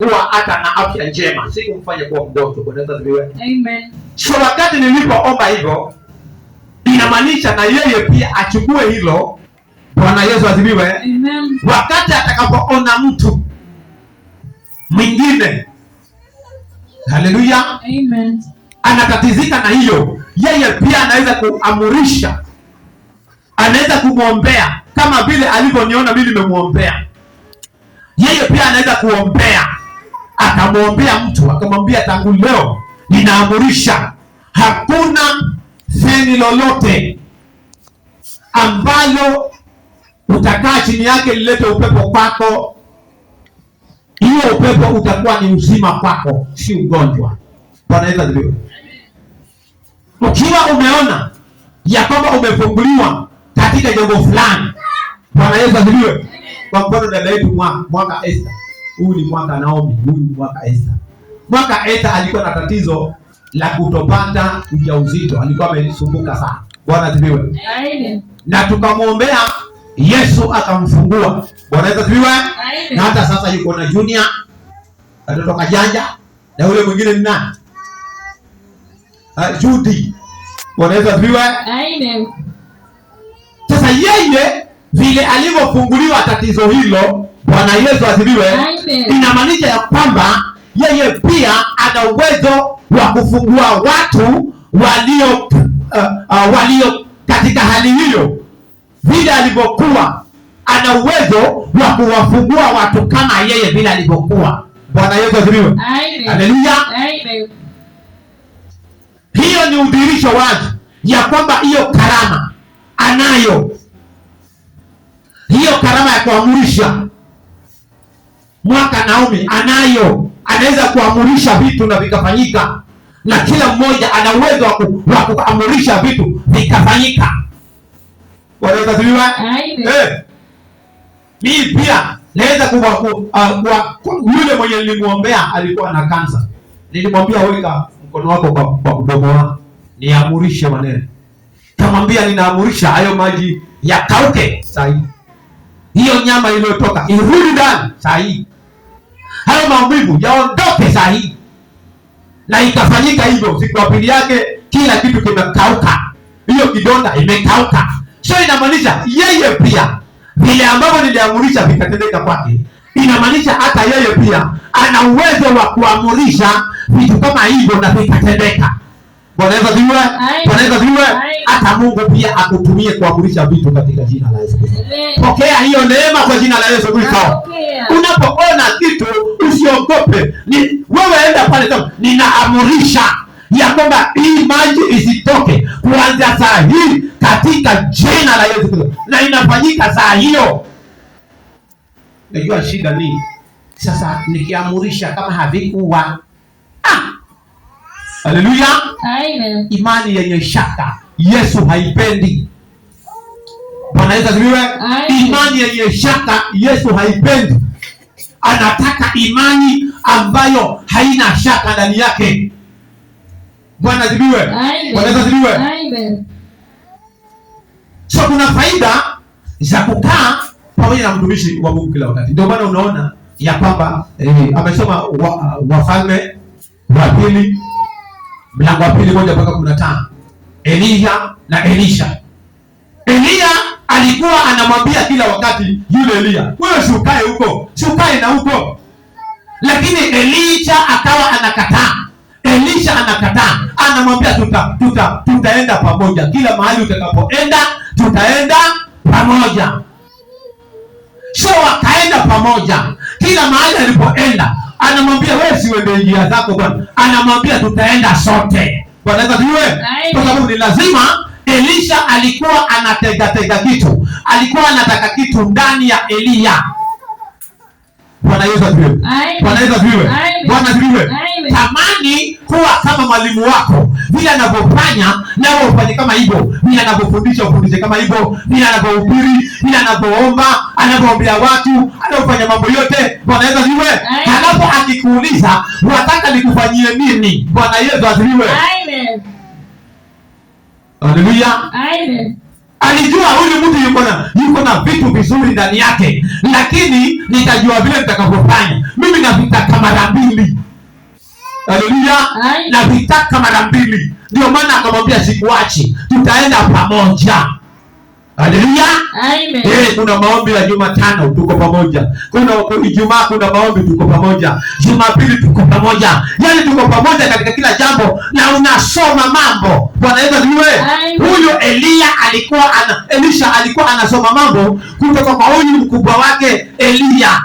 huwa hata na afya njema, si kumfanya kuwa mgonjwa. Bwana Yesu asifiwe. Amen. So wakati nilipoomba hivyo, inamaanisha na yeye pia achukue hilo. Bwana Yesu asifiwe. Amen. Wakati atakapoona mtu mwingine, haleluya, amen, anatatizika na hiyo, yeye pia anaweza kuamurisha, anaweza kumwombea kama vile alivyoniona mimi nimemwombea. Yeye pia anaweza kuombea, akamwombea mtu, akamwambia tangu leo ninaamurisha hakuna feni lolote ambalo utakaa chini yake lilete upepo kwako. Hiyo upepo utakuwa ni uzima kwako, si ugonjwa. Bwana Yesu asifiwe. Ukiwa umeona ya kwamba umefunguliwa katika jambo fulani, Bwana Yesu asifiwe. Kwa mfano dada yetu mwaka Esther, huyu ni mwaka Naomi, huyu ni mwaka Esther. Mwaka Esther alikuwa na tatizo la kutopata ujauzito, alikuwa amesumbuka sana. Bwana asifiwe. Amen. Na tukamwombea, Yesu akamfungua. Bwana Yesu asifiwe. Na hata sasa yuko na Junior, watoto kajanja, na yule mwingine ni nani? Judy. Bwana Yesu asifiwe. Amen. Sasa yeye vile alivyofunguliwa tatizo hilo, Bwana Yesu asifiwe, inamaanisha ya kwamba yeye pia ana uwezo wa kufungua watu walio katika hali hiyo. Vile alivyokuwa ana uwezo wa kuwafungua watu kama yeye vile alivyokuwa. Bwana Yesu asifiwe. Haleluya. Hiyo ni udhihirisho wazi ya kwamba hiyo karama anayo. Hiyo karama ya kuamurisha, mwaka Naomi anayo. Anaweza kuamurisha vitu na vikafanyika, na kila mmoja ana uwezo wa kuamurisha vitu vikafanyika. Bwana Yesu asifiwe. Mimi pia naweza yule mwenye nilimwombea alikuwa na kansa. Nilimwambia weka mkono wako kwa mdomo wako, niamurishe maneno. Kamwambia ninaamurisha hayo maji yakauke sahihi. Hiyo nyama iliyotoka irudi ndani sahihi. Hayo maumivu yaondoke sahihi. Na ikafanyika hivyo. Siku ya pili yake kila kitu kimekauka. Hiyo kidonda imekauka. So inamaanisha yeye pia vile ambavyo niliamurisha vikatendeka kwake, inamaanisha hata yeye pia ana uwezo wa kuamurisha vitu kama hivyo na vikatendeka. Bwana Yesu asifiwe. Bwana Yesu asifiwe. Hata Mungu pia akutumie kuamurisha vitu katika jina la Yesu Kristo. Pokea hiyo neema kwa jina la Yesu Kristo. Unapoona kitu usiogope. Wewe enda pale kama ninaamurisha ya kwamba hii maji isitoke kuanzia saa hii katika jina la Yesu Kristo. Na inafanyika saa hiyo. Najua shida ni sasa nikiamurisha kama havikuwa. Haleluya. Amen. Imani yenye shaka Yesu haipendi. Bwana Yesu asifiwe. Imani yenye shaka Yesu haipendi. Anataka imani ambayo haina shaka ndani yake. Bwana asifiwe. Bwana Yesu asifiwe. Amen. So kuna faida za kukaa pamoja na mtumishi wa Mungu kila wakati. Ndio maana unaona ya kwamba amesoma Wafalme wa Pili mlango wa 1:15. Elia na Elisha. Elia alikuwa anamwambia kila wakati yule Elia, wewe si ukae huko, si ukae na huko. Lakini Elisha akawa anakataa. Elisha anakataa. Anamwambia tutaenda pamoja. Kila mahali utakapoenda tutaenda pamoja. So wakaenda pamoja. Kila mahali alipoenda anamwambia wewe si uende njia zako bwana. Anamwambia tutaenda sote. Bwana Yesu asifiwe. Kwa sababu ni lazima. Elisha alikuwa anatega kitu. Alikuwa anataka kitu ndani ya Elia. Bwana Yesu asifiwe. Bwana Yesu asifiwe. Bwana asifiwe. Tamani kuwa kama mwalimu wako. Vile anavyofanya na wewe ufanye kama hivyo. Vile anavyofundisha ufundishe kama hivyo. Vile anavyohubiri, vile anavyoomba, anavyoombea watu, anafanya mambo yote. Bwana Yesu asifiwe. Halafu akikuuliza, "Unataka nikufanyie nini?" Bwana Yesu asifiwe. Amen. Haleluya. Amen. Alijua huyu mtu yuko na vitu vizuri ndani yake, lakini nitajua vile nitakavyofanya. Mimi navitaka mara mbili. Haleluya, navitaka mara mbili. Ndio maana akamwambia sikuachi, tutaenda pamoja. Haleluya, amen. Kuna maombi ya Jumatano tuko pamoja, kuna Ijumaa kuna maombi tuko pamoja, Jumapili tuko pamoja, yaani tuko pamoja katika kila jambo, na unasoma mambo. Bwana Yesu asifiwe. Huyo Elisha alikuwa anasoma mambo kutoka kwa huyu mkubwa wake Eliya.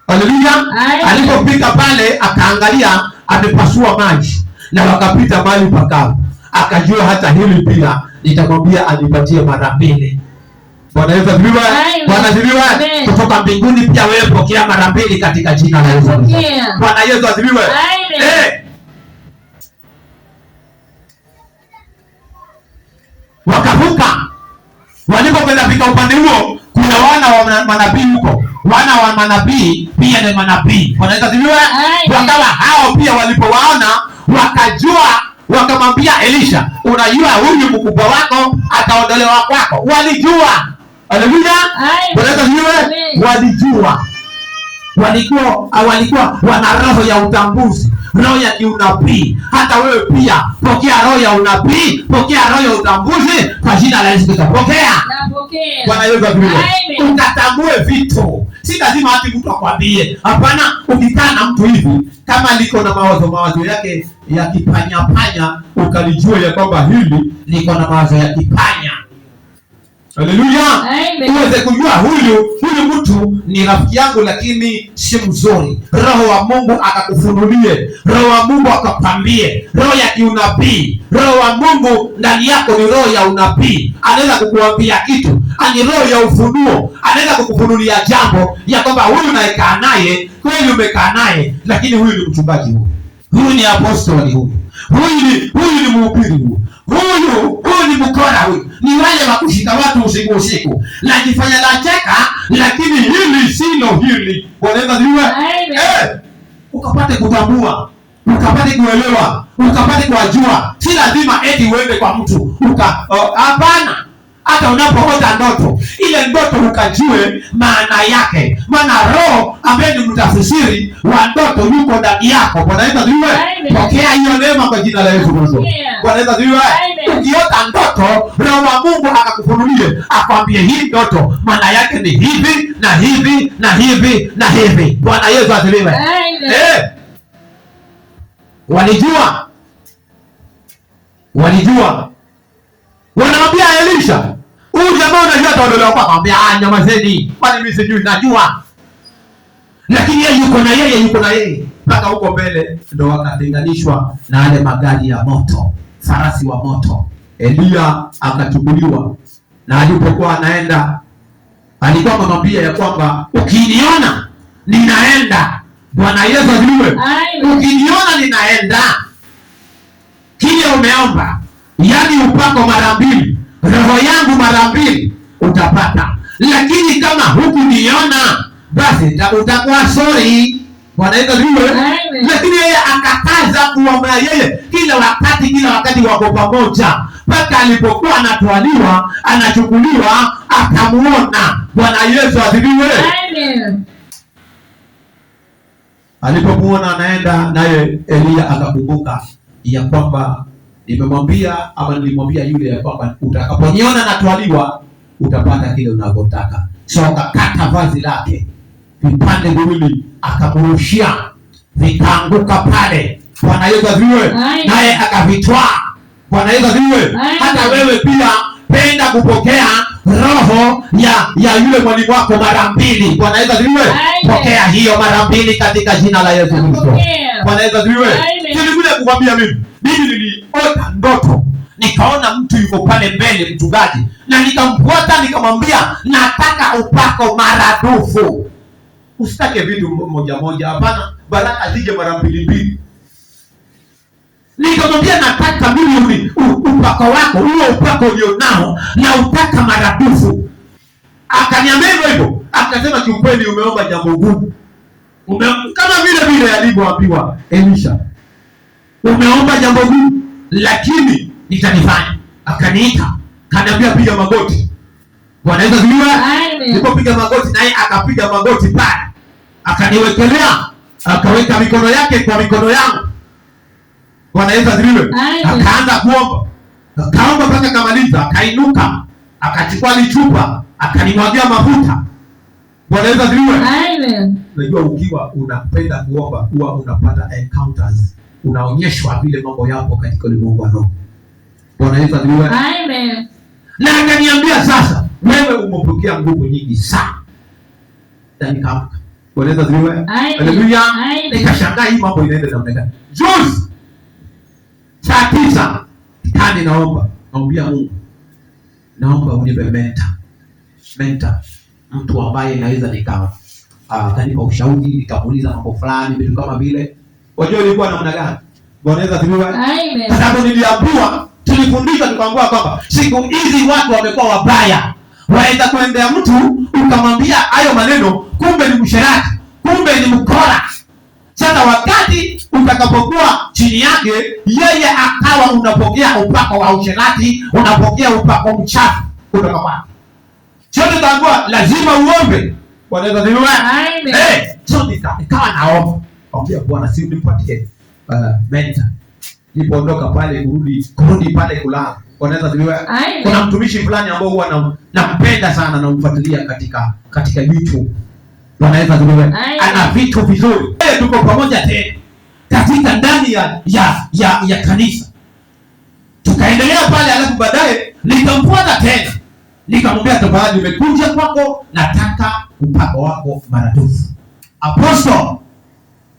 Haleluya. Alipofika pale akaangalia amepasua maji na wakapita mahali pakavu, akajua hata hili pia nitamwambia anipatie mara mbili. Bwana Yesu asifiwe. Bwana asifiwe. Kutoka mbinguni pia wewe pokea mara mbili katika jina la Yesu. Bwana Yesu asifiwe. Wakavuka. Walipokwenda fika upande huo, kuna wana wa manabii huko. Wana wa manabii pia ni manabii. Bwana Yesu asifiwe. Wakawa hao pia walipowaona wakajua, wakamwambia Elisha, unajua huyu mkubwa wako ataondolewa kwako. Walijua. Haleluya. Bwana Yesu asifiwe. Walikuwa wana roho ya utambuzi, roho ya kiunabii. Hata wewe pia pokea roho ya unabii, pokea roho ya utambuzi kwa jina la Yesu Kristo. Pokea. Bwana Yesu asifiwe. Ukatambue vitu. Si lazima hati mtu akwambie. Hapana, ukikaa na mtu hivi kama liko na mawazo yake ya kipanya, ukalijua ya kwamba hili liko na mawazo ya kipanya. Haleluya. Uweze kujua huyu mtu ni rafiki yangu lakini si mzuri. Roho wa Mungu akakufunulie, Roho wa Mungu akapambie, roho ya kiunabii. Roho wa Mungu ndani yako ni roho ya unabii. Anaweza kukuambia kitu, ani roho ya ufunuo. Anaweza kukufunulia jambo ya kwamba huyu unayekaa naye, kweli umekaa naye, lakini huyu ni mchungaji, huyu ni apostoli, huyu ni mhubiri, huyu ni mkora, huyu ni wale wa kushika watu usiku na jifanya la cheka, lakini hili silo hili. Bwana Yesu. Ukapate kutambua, ukapate kuelewa, ukapate kujua. Si lazima eti uende kwa mtu hapana. Hata unapoota ndoto, ile ndoto ukajue maana yake, maana roho ambaye ni mtafsiri wa ndoto yuko ndani yako. Bwana Yesu asifiwe. Pokea hiyo neema kwa jina la Yesu Kristo. Bwana Yesu asifiwe. Ukiota ndoto, Roho wa Mungu akakufunulie, akwambie hii ndoto maana yake ni hivi na hivi na hivi na hivi. Bwana Yesu asifiwe. Walijua. Wanamwambia Elisha, huyu jamaa unajua ataondolewa kwako. Akamwambia nyamazeni, kwani mimi sijui, najua. Lakini yeye yuko na yeye mpaka huko mbele, ndio wakatenganishwa na wale magari ya moto, farasi wa moto. Eliya akachukuliwa, na alipokuwa anaenda alikuwa anamwambia ya kwamba ukiniona ninaenda. Bwana Yesu asifiwe. Ukiniona ninaenda, kile umeomba, yaani upako mara mbili, roho yangu mara mbili utapata. Lakini kama hukuniona, basi utakuwa sorry. Bwana Yesu asifiwe. Lakini yeye akakaza kuomba, yeye kila wakati wako pamoja, mpaka alipokuwa anatwaliwa, anachukuliwa, akamuona. Bwana Yesu asifiwe. Alipomuona anaenda, naye Eliya akakumbuka ya kwamba nilimwambia yule ya kwamba utakaponiona natwaliwa utapata kile unavyotaka. So akakata vazi lake vipande viwili, akamurushia, vikaanguka pale. Bwana Yesu asifiwe. Naye akavitwaa. Bwana Yesu asifiwe. Hata wewe pia penda kupokea roho ya yule mwalimu wako mara mbili. Bwana Yesu asifiwe. Pokea hiyo mara mbili katika jina la Yesu Kristo. Bwana Yesu asifiwe. Nilikuja kukwambia mimi niliota ndoto, nikaona mtu yuko pale mbele, mchungaji, na nikamfuata, nikamwambia nataka upako maradufu. Usitake vitu moja, hapana, baraka zije mara mbili. Nikamwambia nataka mimi upako wako, huo upako ulionao na utaka maradufu. Akaniambia hivyo, akasema kiukweli umeomba jambo gumu. Kama vile alivyoambiwa Elisha, umeomba jambo gumu, lakini nitalifanya. Akaniita, kaniambia piga magoti. Bwana Yesu asifiwe. Nilipopiga magoti naye akapiga magoti pale. Akaniwekelea, akaweka mikono yake kwa mikono yangu. Bwana Yesu asifiwe. Akaanza kuomba. Akaomba mpaka kamaliza, akainuka, akachukua chupa, akanimwagia mafuta. Bwana Yesu asifiwe. Amen. Unajua ukiwa unapenda kuomba huwa unapata encounters. Unaonyeshwa vile mambo yapo katika ulimwengu wa roho. Bwana Yesu asifiwe. Amen. Na akaniambia sasa, wewe umepokea nguvu nyingi sana. Na nikaamka. Bwana Yesu asifiwe. Haleluya. Nikashangaa hii mambo inaenda namna gani. Juzi saa 9 kani naombia Mungu. Naomba unipe mentor. Mtu ambaye naweza kanipa ushauri, nikamuuliza mambo fulani, vitu kama vile. Wajua ilikuwa namna gani? Bwana Yesu asifiwe. Amen. Sababu niliambiwa, tulifundishwa tukaambiwa kwamba siku hizi watu wamekuwa wabaya. Waenda kuendea mtu ukamwambia hayo maneno, kumbe ni msherati, kumbe ni mkora. Sasa wakati utakapokuwa chini yake, yeye akawa unapokea upako wa usherati, unapokea upako mchafu kutoka kwake. Chote tangua lazima uombe. Bwana Yesu asifiwe. Amen. So nikawa naomba. Ambia Bwana si unipatie mentor. Nilipoondoka pale kurudi pale kulala. Bwana Yesu asifiwe. Kuna mtumishi fulani ambao huwa nampenda sana na umfuatilia katika YouTube. Bwana Yesu asifiwe. Ana vitu vizuri. Tuko pamoja tena katika ndani ya kanisa. Tukaendelea pale, alafu baadaye nikamfuata tena. Nikamwambia tafadhali, nimekuja kwako, nataka upako wako maradufu. Apostle.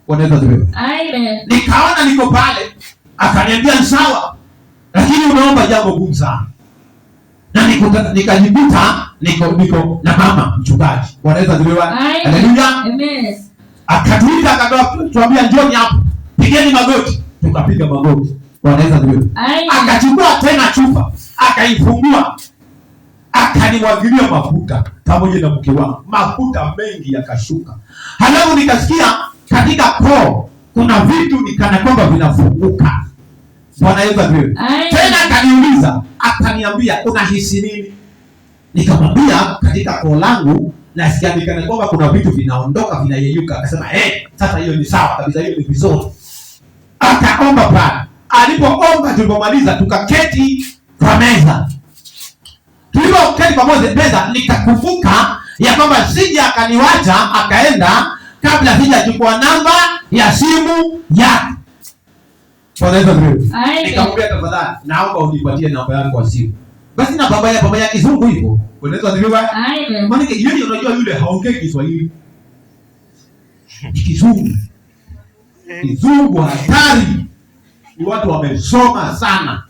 Bwana Yesu asifiwe. Amen. Nikaona niko pale, akaniambia sawa, lakini unaomba jambo gumu sana. Na nikajikuta niko na mama mchungaji. Bwana Yesu asifiwe. Haleluya. Amen. Akatuita akatuambia njoni hapo. Pigeni magoti. Tukapiga magoti. Bwana Yesu asifiwe. Akachukua tena chupa, akaifungua. Akanimwagilia mafuta pamoja na mke wangu. Mafuta mengi yakashuka. Halafu nikasikia katika koo kuna vitu nikana kwamba vinafunguka. Bwana Yesu asifiwe. Tena akaniuliza, akaniambia unahisi nini? Nikamwambia katika koo langu nasikia nikana kwamba kuna vitu vinaondoka, vinayeyuka. Akasema sasa hiyo ni sawa kabisa, hiyo ni vizuri. Akaomba pale. Alipoomba tulipomaliza tukaketi kwa meza. Tulipoketi pamoja meza, nikakumbuka ya kwamba sija akaniwacha akaenda kabla sijachukua namba ya simu yake. Bwana Yesu asifiwe. Nikamwambia tafadhali, naomba unipatie namba yako ya simu. Basi na baba ya kizungu hivyo. Bwana Yesu asifiwe. Amen. Maana yeye unajua yule haongei Kiswahili. Ni kizungu. Kizungu hatari. Ni watu wamesoma sana.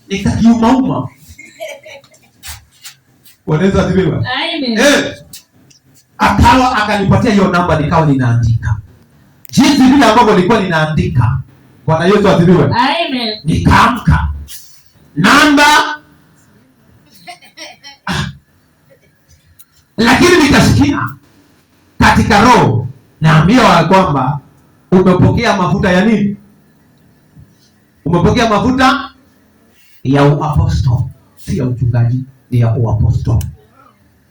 Nikakiumauma. Bwana Yesu asifiwe. Amen. Akawa akanipatia hiyo namba, nikawa ninaandika. Jinsi vile ambavyo nilikuwa ninaandika. Bwana Yesu asifiwe. Amen. Nikaamka. Namba. Lakini nikasikia katika roho naambiwa kwamba umepokea mafuta ya nini? Umepokea mafuta ya uapostol, si ya uchungaji, ni ya uapostol.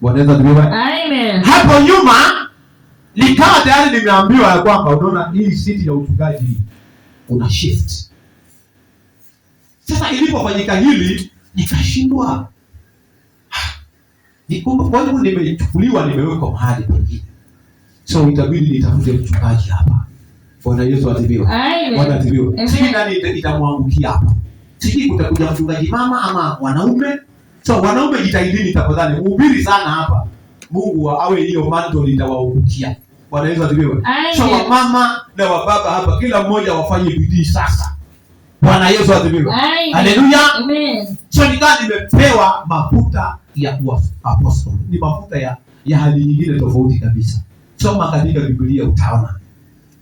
Bwana Yesu asifiwe. Amen. Hapo nyuma nikawa tayari nimeambiwa ya kwamba unaona hii siti ya uchungaji una shift. Sasa ilipofanyika hili nikashindwa. Nikumbuka kwa nini nimechukuliwa nimewekwa mahali pengine. So itabidi nitafute mchungaji hapa. Bwana Yesu asifiwe. Bwana asifiwe. Sisi nani itamwangukia hapa? Sisi kutakuja mchungaji mama ama wanaume. So wanaume jitahidini tafadhali. Mhubiri sana hapa. Mungu awe hiyo manto litawaangukia. Bwana Yesu asifiwe. So wamama na wababa hapa kila mmoja wafanye bidii sasa. Bwana Yesu asifiwe. Haleluya. Amen. So nikawa nimepewa mafuta ya apostol. Ni mafuta ya hali nyingine tofauti kabisa. Soma katika Biblia utaona.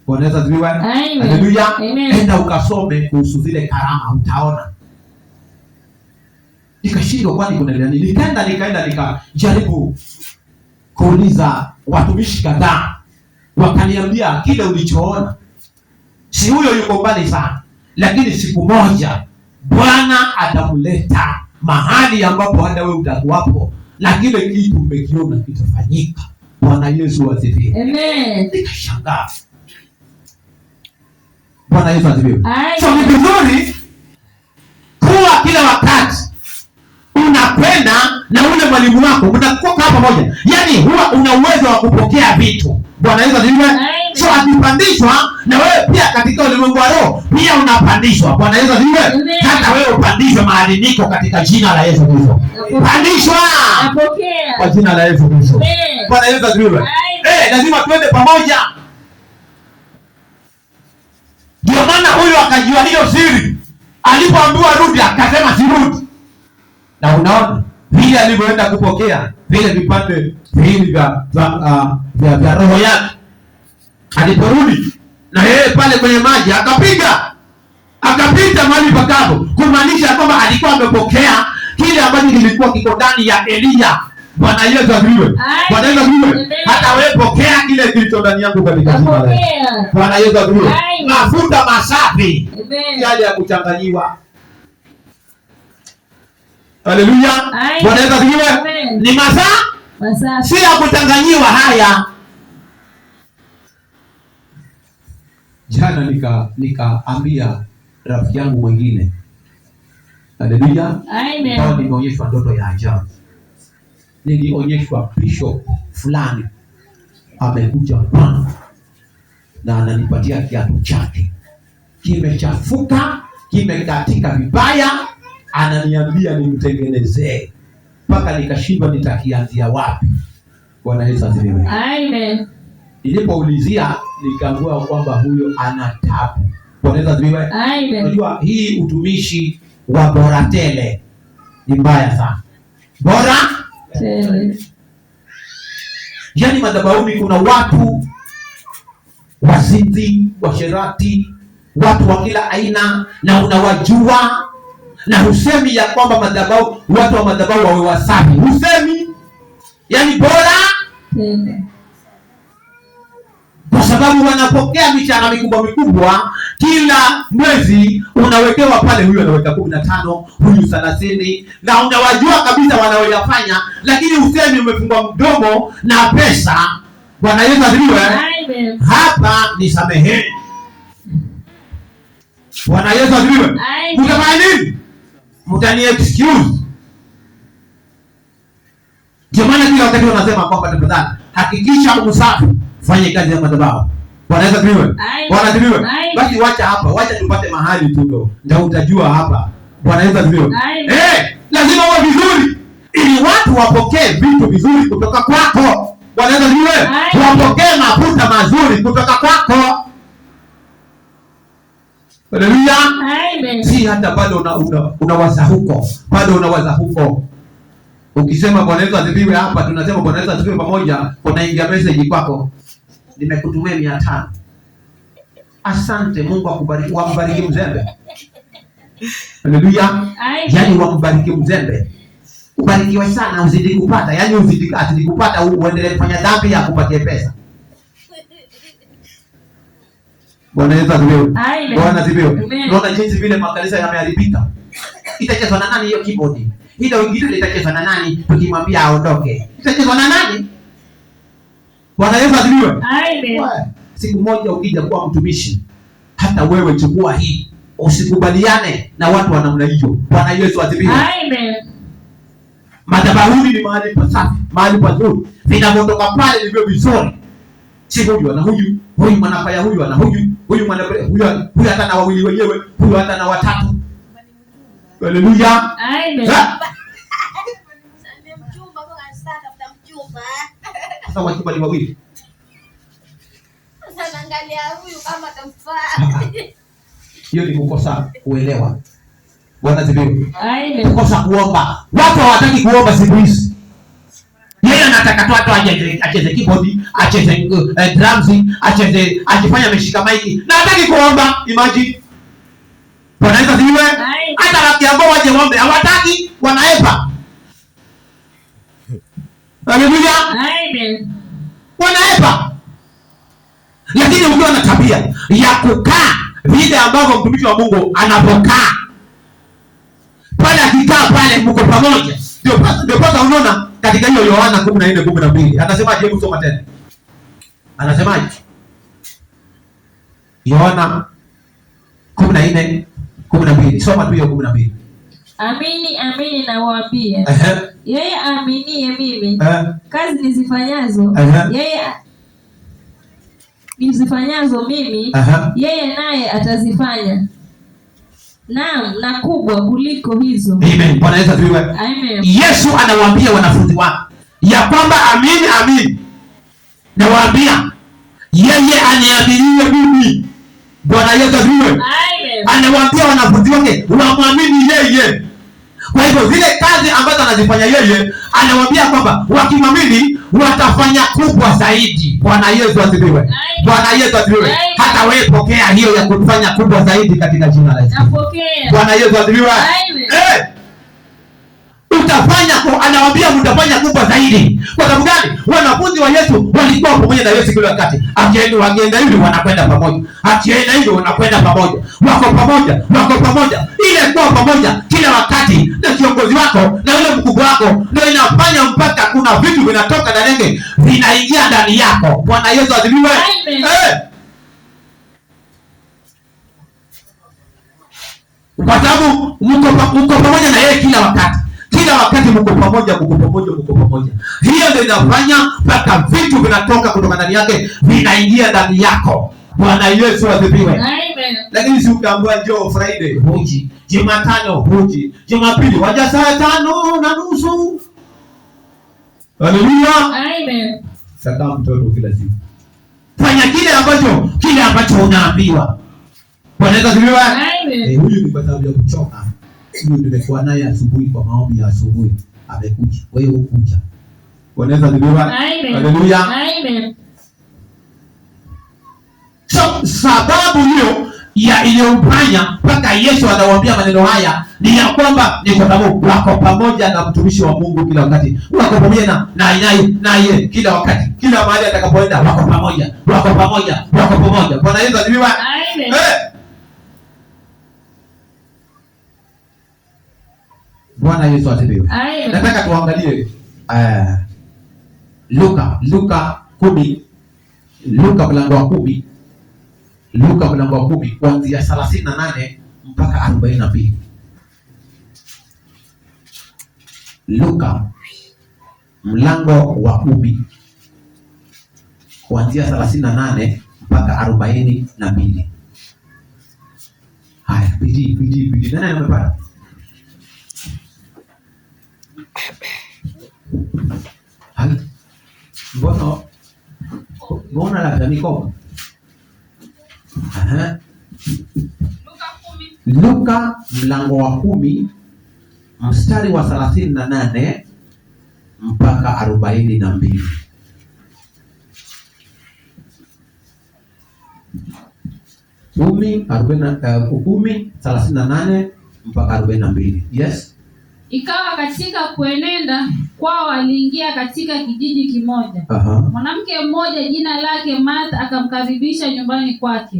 Bwana Yesu asifiwe. Haleluya. Enda ukasome kuhusu zile karama utaona. Nikashindwa kwani kuna nini? Nikaenda nikajaribu kuuliza watumishi kadhaa. Wakaniambia kile ulichoona si huyo yuko mbali sana, lakini siku moja Bwana atamleta mahali ambapo hata wewe utakuwapo na kile kitu umekiona kitafanyika. Bwana Yesu asifiwe. Amen. Nikashangaa. Bwana Yesu asifiwe. So ni vizuri kuwa kila wakati unakwenda na ule mwalimu wako, mnakuwa pamoja. Yaani huwa una uwezo wa kupokea vitu. Bwana Yesu asifiwe. So akipandishwa na wewe pia katika ulimwengu wa roho pia unapandishwa. Bwana Yesu asifiwe. Hata wewe upandishwe mahali niko katika jina la Yesu Kristo. Pandishwa. Napokea. Kwa jina la Yesu Kristo. Bwana Yesu asifiwe. Lazima tuende pamoja. Ndio maana huyu akajua hiyo siri. Alipoambiwa rudi akasema sirudi. Na unaona vile alivyoenda kupokea vile vipande viwili vya roho yake. Aliporudi na yeye pale kwenye maji akapita mahali pakavu, kumaanisha kwamba alikuwa amepokea kile ambacho kilikuwa kiko ndani ya Elia. Bwana Yesu asifiwe. Bwana Yesu asifiwe. Hata wewe pokea kile kilicho ndani yako katika jina la Yesu. Bwana Yesu asifiwe. Mafuta masafi yale ya kuchanganyiwa. Haleluya. Bwana Yesu asifiwe. Ni masafi, si ya kuchanganyiwa haya. Jana nikaambia rafiki yangu mwingine. Haleluya. Amen. Kwa nimeonyeshwa ndoto ya ajabu. Nilionyeshwa bishop fulani amekuja Bwana na ananipatia kiatu chake kimechafuka, kimekatika vibaya, ananiambia nimtengenezee, mpaka nikashindwa nitakianzia wapi. Bwana Yesu asifiwe. Amen. Nilipoulizia nikaambiwa kwamba huyo ana tabu. Bwana Yesu asifiwe. Amen. Unajua hii utumishi wa bora tele ni mbaya sana. Bora tele. Yaani madhabahuni kuna watu wazinzi, washerati, watu wa kila aina, na unawajua, na husemi ya kwamba madhabahu, watu wa madhabahu wawe wasafi. Husemi. Yaani bora tele. Kwa sababu wanapokea mishahara mikubwa kila mwezi, unawekewa pale, huyu anaweka 15, huyu 30, na unawajua kabisa wanaoyafanya, lakini usemi umefungwa mdomo na pesa. Bwana Yesu asifiwe. Hapa ni samehe. Bwana Yesu asifiwe. Mtafanya nini? Mtani excuse. Ndio maana kila wakati wanasema kwamba tafadhali hakikisha usafi, fanye kazi ya madhabahu. Bwana Yesu asifiwe. Bwana asifiwe. Basi wacha hapa, wacha tupate mahali tu ndio utajua hapa. Bwana Yesu asifiwe. Lazima uwe vizuri ili watu wapokee vitu vizuri kutoka kwako. Bwana Yesu asifiwe. Wapokee mafuta mazuri kutoka kwako. Haleluya. Amen. Si hata bado unawaza huko. Bado unawaza huko. Ukisema Bwana Yesu asifiwe hapa, tunasema Bwana Yesu asifiwe pamoja, unaingia message kwako. Nimekutumia 500. Asante, Mungu akubariki, wambariki mzembe. Haleluya. Yaani wambariki mzembe. Ubarikiwe sana, uzidi kupata. Yaani uzidi kupata, uendelee kufanya dhambi ya kupatia pesa. Bwana Yesu asifiwe. Bwana asifiwe. Unaona jinsi vile makanisa yameharibika. Itachezwa na nani hiyo keyboard? Hilo ingine litachezwa na nani tukimwambia aondoke? Itachezwa na nani? Bwana Yesu asifiwe. Amen. Siku moja ukija kuwa mtumishi, hata wewe chukua hii. Usikubaliane na watu wa namna hiyo. Bwana Yesu asifiwe. Amen. Madhabahuni ni mahali pasafi, mahali pazuri. Vinavyotoka pale ndivyo vizuri. Si huyu na huyu mwanafaya huyu na huyu mwanafaya huyu hata na wawili wenyewe, huyu hata na watatu. Haleluya. Amen. Sasa wachumba ni wawili. Sasa naangalia huyu kama atamfaa. Hiyo ni kukosa kuelewa. Bwana asifiwe. Amen. Kukosa kuomba. Watu hawataki kuomba siku hizi. Yeye anataka tu acheze keyboard, acheze drums, ajifanye ameshika mic. Na hataki kuomba. Imagine. Bwana Yesu asifiwe. Hata wakiambao waje waombe hawataki, wanaepa. Haleluya. Amen. Wanaepa. Lakini ukiwa na tabia ya kukaa vile ambavyo mtumishi wa Mungu anapokaa, pale akikaa pale mko pamoja. Ndio pasa unaona katika hiyo Yohana 14:12. Anasemaje? Hebu soma tena. Anasemaje? Yohana 14:12. Soma tu hiyo 12. Amini, amini nawaambia, yeye aaminiye mimi, kazi nizifanyazo yeye nizifanyazo mimi, yeye naye atazifanya, naam, na kubwa kuliko hizo. Amen. Bwana Yesu asifiwe. Amen. Yesu anawaambia wanafunzi wake ya kwamba amini, amini nawaambia, yeye aniaminie mimi. Bwana Yesu asifiwe. Amen. Anawaambia wanafunzi wake wamwamini yeye. Kwa hivyo zile kazi ambazo anazifanya yeye, anawaambia kwamba wakimwamini watafanya kubwa zaidi. Bwana Yesu asifiwe. Bwana Yesu asifiwe. Hata wewe pokea hiyo ya kufanya kubwa zaidi katika jina la Yesu. Napokea. Bwana Yesu asifiwe. Utafanya, anawaambia mtafanya kubwa zaidi. Kwa sababu gani? Wanafunzi wa Yesu walikuwa pamoja na Yesu kila wakati. Akienda hivi wanakwenda pamoja. Akienda hivi wanakwenda pamoja. Wako pamoja. Ile kuwa pamoja kila wakati na kiongozi wako na yule mkubwa wako ndio inafanya mpaka kuna vitu vinatoka ndani yake vinaingia ndani yako. Bwana Yesu asifiwe. Kwa sababu mko pamoja na yeye kila wakati. Kila wakati mko pamoja. Hiyo ndio inafanya mpaka vitu vinatoka kutoka ndani yake vinaingia ndani yako. Bwana Yesu asifiwe. Amen. Lakini si ukaambiwa njoo Friday huji, Jumatano huji, Jumapili waja saa 5:30. Haleluya. Amen. Sasa mtoto kila siku fanya kile ambacho unaambiwa. Bwana Yesu asifiwe. Amen. Huyu ni kwa sababu ya kuchoka. Huyu nimekuwa naye asubuhi kwa maombi ya asubuhi. Amekuja. Wewe ukuja. Bwana Yesu asifiwe. Haleluya. Amen. So sababu hiyo ya iliyofanya mpaka Yesu anawaambia maneno haya ni ya kwamba ni kwa sababu wako pamoja na mtumishi wa Mungu kila wakati. Wako pamoja na yeye kila wakati. Kila mahali atakapoenda wako pamoja. Bwana Yesu asifiwe. Amen. Bwana Yesu asifiwe. Amen. Nataka tuangalie Luka 10. Luka mlango wa 10. Luka mlango wa 10 kuanzia 38 mpaka 42. Luka mlango wa 10 kuanzia 38 mpaka 42. Haya, bidii. Nani amepata? Mbona la mikono? Luka mlango wa 10 mstari wa 38 mpaka 42. Kumi 38 mpaka 42. Yes. Ikawa katika kuenenda kwao aliingia katika kijiji kimoja. Mwanamke mmoja jina lake Martha akamkaribisha nyumbani kwake.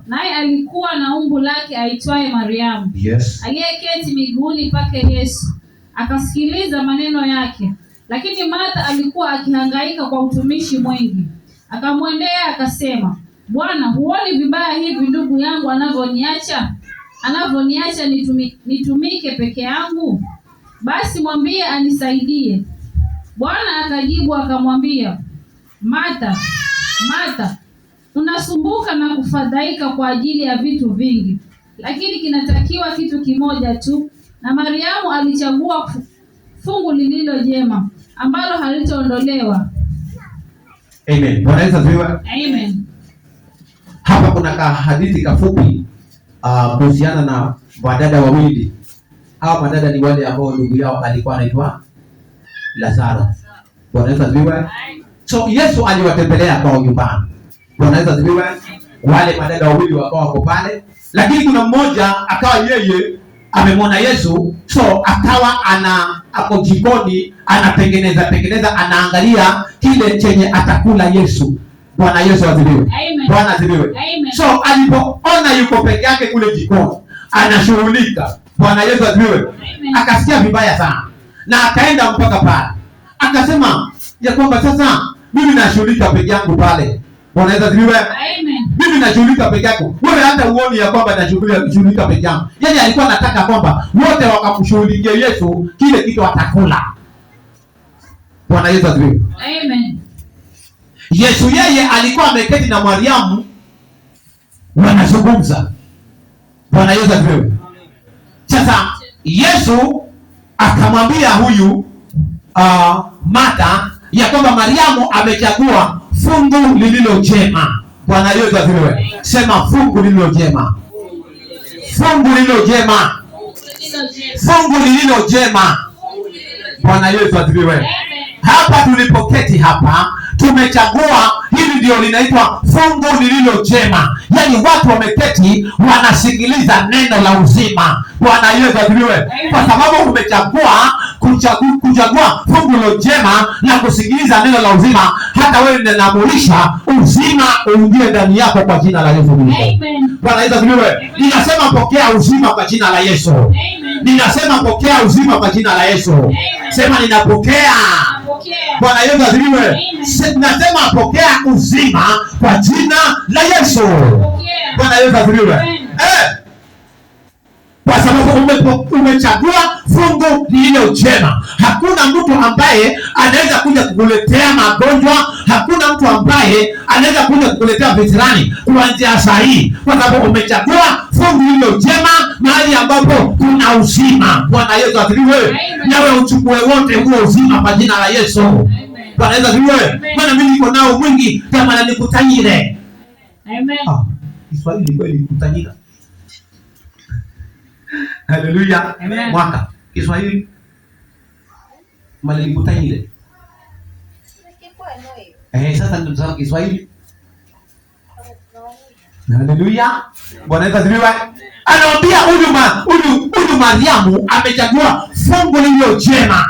Naye alikuwa na umbu lake aitwaye Mariamu. Yes. Aliyeketi miguuni pake Yesu, akasikiliza maneno yake. Lakini Martha alikuwa akihangaika kwa utumishi mwingi. Akamwendea akasema, Bwana, huoni vibaya hivi ndugu yangu anavyoniacha nitumike peke yangu? Basi mwambie anisaidie. Bwana akajibu akamwambia, Martha, Martha, unasumbuka na kufadhaika kwa ajili ya vitu vingi, lakini kinatakiwa kitu kimoja tu, na Mariamu alichagua fungu lililo jema, ambalo halitaondolewa. Amen. Bwana Yesu asifiwe. Amen. Hapa kuna hadithi kafupi kuhusiana na wadada wawili. Hawa madada ni wale ambao ndugu yao alikuwa anaitwa Lazaro. Bwana Yesu asifiwe. So Yesu aliwatembelea kwa nyumbani. Bwana Yesu asifiwe. Wale madada wawili wako pale, lakini kuna mmoja akawa yeye amemwona Yesu, so akawa ako jikoni anatengeneza anaangalia kile chenye atakula Yesu. Bwana Yesu asifiwe. Bwana asifiwe. So alipoona yuko peke yake kule jikoni anashughulika, Bwana Yesu asifiwe. Akasikia vibaya sana na akaenda mpaka pale akasema ya kwamba sasa mimi nashughulika peke yangu pale. Bwana Yesu asifiwe. Mimi nashughulika peke yangu, wewe hata uone ya kwamba nashughulika peke yangu. Yaani alikuwa anataka kwamba wote wakamshughulikia Yesu, kile kitu atakula. Bwana Yesu asifiwe. Amen. Yesu yeye alikuwa ameketi na Mariamu wanazungumza. Bwana Yesu asifiwe. Sasa Yesu akamwambia huyu Martha ya kwamba Mariamu amechagua fungu lililo jema. Bwana Yesu asifiwe. Sema fungu lililo jema. Fungu lililo jema. Fungu lililo jema. Bwana Yesu asifiwe. Hapa tulipoketi hapa tumechagua, hili ndio linaitwa fungu lililo jema. Yaani watu wameketi wanasikiliza neno la uzima. Bwana Yesu asifiwe. Kwa sababu umechagua kuchagua fungu lililo jema na kusikiliza neno la uzima, hata wewe ninaamurisha uzima uingie ndani yako kwa jina la Yesu Kristo. Bwana Yesu asifiwe. Ninasema pokea uzima kwa jina la Yesu. Ninasema pokea uzima kwa jina la Yesu. Sema ninapokea. Bwana Yesu asifiwe. Nasema pokea uzima kwa jina la Yesu. Bwana Yesu asifiwe. Kwa sababu umechagua fungu lililo jema. Hakuna mtu ambaye anaweza kuja kukuletea magonjwa. Hakuna mtu ambaye anaweza kuja kukuletea visirani kuanzia saa hii, kwa sababu umechagua fungu lililo jema, mahali ambapo kuna uzima. Bwana Yesu asifiwe. Nawe uchukue wote huo uzima kwa jina la Yesu. Bwana Yesu asifiwe. Maana mimi niko nao mwingi kama na nikutanyire. Amen. Kiswahili kweli nikutanyira. Haleluya. Mwaka Kiswahili malikutanyire. Sasa ndio tunasema Kiswahili. Haleluya. Bwana Yesu asifiwe. Anaambia huyu Mariamu amechagua fungu lililo jema,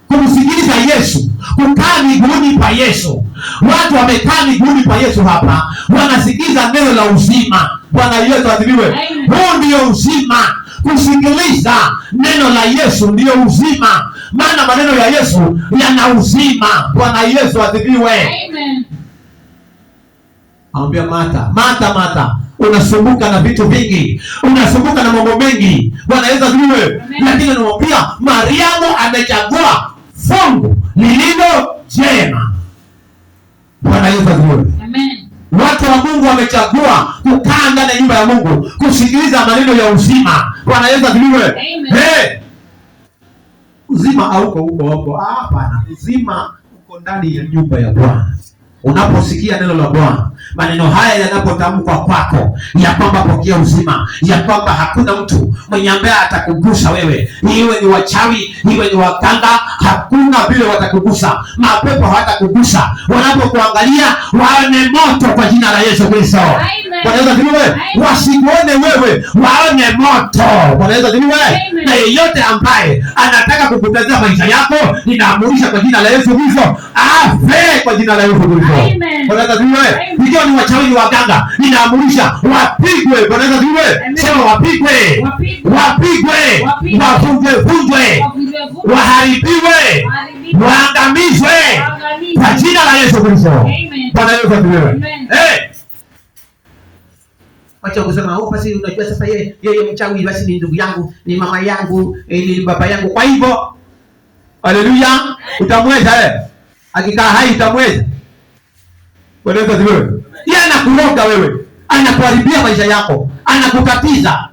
kumsikiliza Yesu, kukaa miguuni pa Yesu. Watu wamekaa miguuni pa Yesu hapa, wanasikiza neno la uzima. Bwana Yesu asifiwe. Huu ndio uzima. Kusikiliza neno la Yesu ndio uzima, maana maneno ya Yesu yana uzima. Bwana Yesu asifiwe. Amen. Anambia Martha, unasumbuka na vitu vingi, unasumbuka na mambo mengi. Bwana Yesu asifiwe. Lakini anamwambia Mariamu amechagua fungu lililo jema. Bwana Yesu asifiwe. Amen. Watu wa Mungu wamechagua kukaa ndani ya nyumba ya Mungu, kusikiliza maneno ya uzima. Bwana Yesu asifiwe. Uzima hauko huko. Hapana, uzima uko ndani ya nyumba ya Bwana. Unaposikia neno la Bwana, maneno haya yanapotamkwa kwako ya kwamba pokea uzima, ya kwamba hakuna mtu mwenye ambaye atakugusa wewe, iwe ni wachawi, iwe ni waganga, hakuna vile watakugusa. Mapepo hawatakugusa. Wanapokuangalia waone moto kwa jina la Yesu Kristo. Bwana Yesu asifiwe. Wasikuone wewe, waone moto. Bwana Yesu asifiwe. Na yeyote ambaye anataka kukupotezea maisha yako, ninaamurisha kwa jina la Yesu Kristo afe kwa jina la Yesu Kristo. Bwana Yesu asifiwe. Ikiwa ni wachawi, ni waganga, ninaamurisha wapigwe. Bwana Yesu asifiwe. Sema wapigwe. Wavunjwe, waharibiwe, waangamizwe kwa jina la Yesu Kristo. Bwana Yesu asifiwe. Wacha kusema basi unajua sasa yeye mchawi, basi ni ndugu yangu, ni mama yangu, ni baba yangu. Kwa hivyo haleluya, utamweza akikaa hai, utamweza. Bwana Yesu asifiwe. Yeye anakuroga wewe, anakuharibia maisha yako, anakukatiza.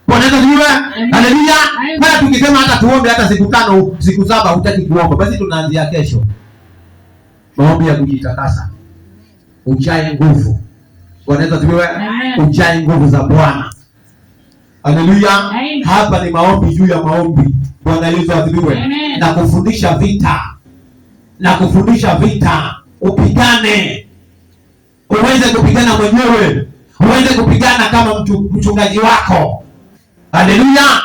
Bwana Yesu asifiwe. Haleluya. Basi tukisema hata tuombe hata siku 5, siku 7 hutaki kuomba, basi tunaanzia kesho maombi ya kujitakasa, ujae nguvu. Bwana Yesu asifiwe. Ujae nguvu za Bwana. Haleluya. Hapa ni maombi juu ya maombi. Bwana Yesu asifiwe. Na kufundisha vita, upigane. Uweze kupigana mwenyewe, uweze kupigana kama mchungaji wako. Haleluya.